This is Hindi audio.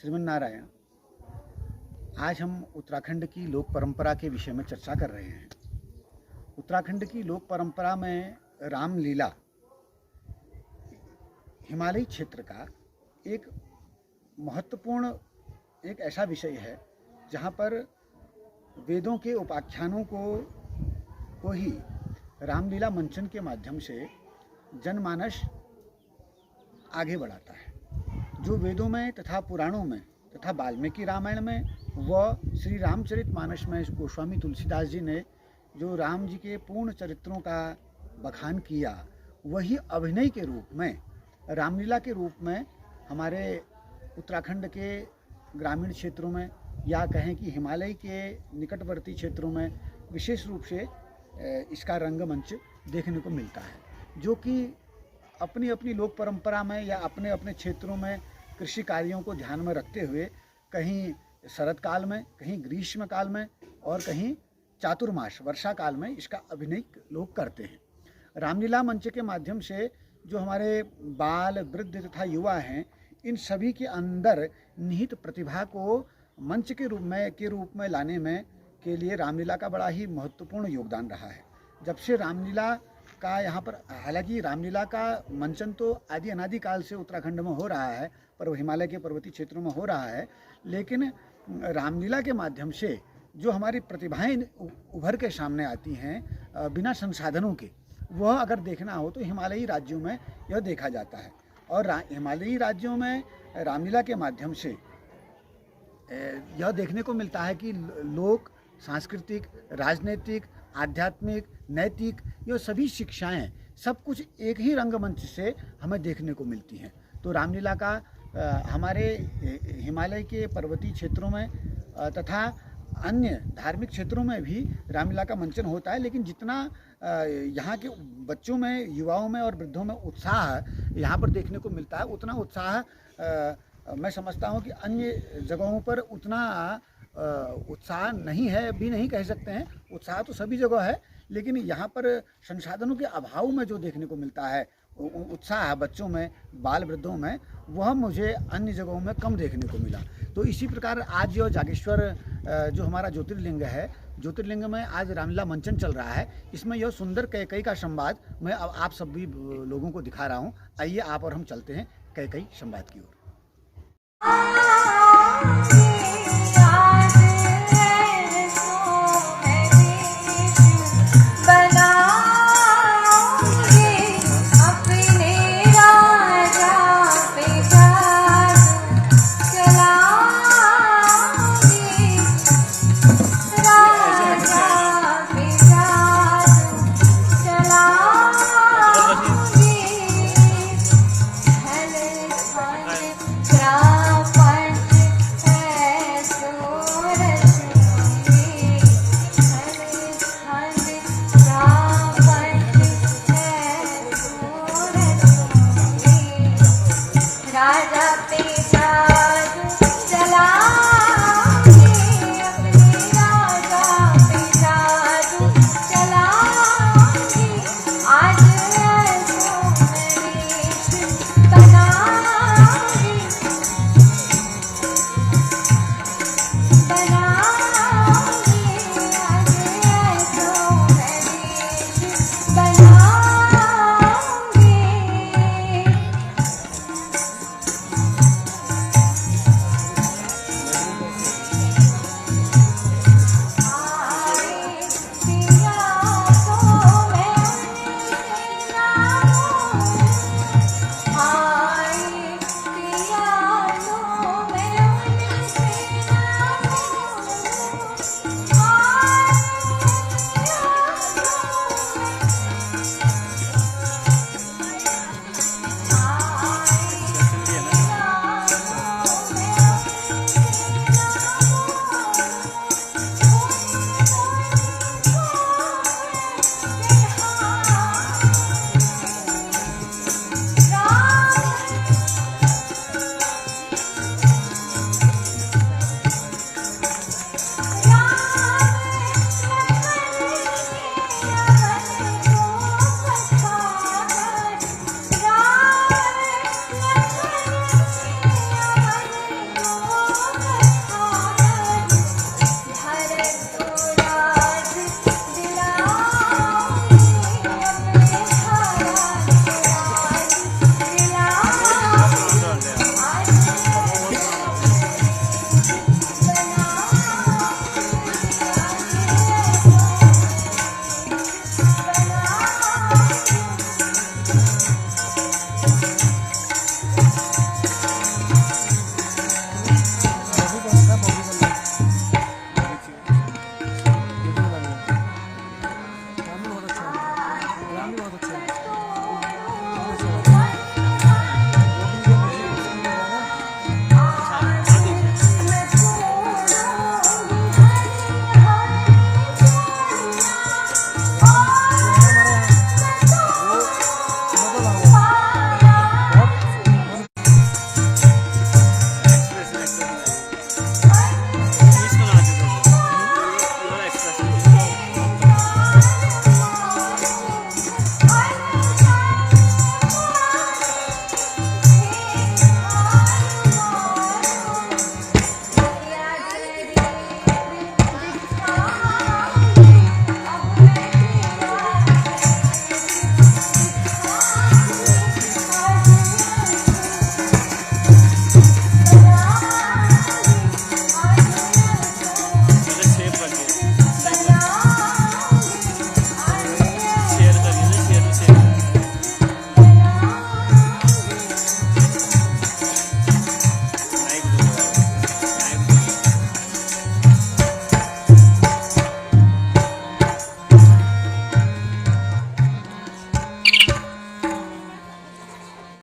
श्रीमन्नारायण। आज हम उत्तराखंड की लोक परंपरा के विषय में चर्चा कर रहे हैं। उत्तराखंड की लोक परंपरा में रामलीला हिमालयी क्षेत्र का एक महत्वपूर्ण एक ऐसा विषय है जहाँ पर वेदों के उपाख्यानों को ही रामलीला मंचन के माध्यम से जनमानस आगे बढ़ाता है। जो वेदों में तथा पुराणों में तथा वाल्मीकि रामायण में व श्री रामचरितमानस में गोस्वामी तुलसीदास जी ने जो राम जी के पूर्ण चरित्रों का बखान किया, वही अभिनय के रूप में रामलीला के रूप में हमारे उत्तराखंड के ग्रामीण क्षेत्रों में या कहें कि हिमालय के निकटवर्ती क्षेत्रों में विशेष रूप से इसका रंगमंच देखने को मिलता है, जो कि अपनी अपनी लोक परंपरा में या अपने अपने क्षेत्रों में कृषि कार्यों को ध्यान में रखते हुए कहीं शरद काल में, कहीं ग्रीष्म काल में और कहीं चातुर्मास वर्षा काल में इसका अभिनय लोग करते हैं। रामलीला मंच के माध्यम से जो हमारे बाल, वृद्ध तथा युवा हैं, इन सभी के अंदर निहित प्रतिभा को मंच के रूप में लाने में के लिए रामलीला का बड़ा ही महत्वपूर्ण योगदान रहा है। जब से रामलीला का यहाँ पर, हालांकि रामलीला का मंचन तो आदि अनादि काल से उत्तराखंड में हो रहा है, पर हिमालय के पर्वतीय क्षेत्रों में हो रहा है, लेकिन रामलीला के माध्यम से जो हमारी प्रतिभाएं उभर के सामने आती हैं बिना संसाधनों के, वह अगर देखना हो तो हिमालयी राज्यों में यह देखा जाता है। और हिमालयी राज्यों में रामलीला के माध्यम से यह देखने को मिलता है कि लोक, सांस्कृतिक, राजनीतिक, आध्यात्मिक, नैतिक, ये सभी शिक्षाएं सब कुछ एक ही रंगमंच से हमें देखने को मिलती हैं। तो रामलीला का हमारे हिमालय के पर्वतीय क्षेत्रों में तथा अन्य धार्मिक क्षेत्रों में भी रामलीला का मंचन होता है, लेकिन जितना यहाँ के बच्चों में, युवाओं में और वृद्धों में उत्साह यहाँ पर देखने को मिलता है, उतना उत्साह मैं समझता हूँ कि अन्य जगहों पर उतना उत्साह नहीं है, भी नहीं कह सकते हैं। उत्साह तो सभी जगह है, लेकिन यहाँ पर संसाधनों के अभाव में जो देखने को मिलता है उत्साह बच्चों में, बाल वृद्धों में, वह मुझे अन्य जगहों में कम देखने को मिला। तो इसी प्रकार आज जो जागेश्वर जो हमारा ज्योतिर्लिंग है, ज्योतिर्लिंग में आज रामलीला मंचन चल रहा है। इसमें यह सुंदर कैकई का संवाद मैं अब आप सभी लोगों को दिखा रहा हूँ। आइए आप और हम चलते हैं कैकई संवाद की ओर।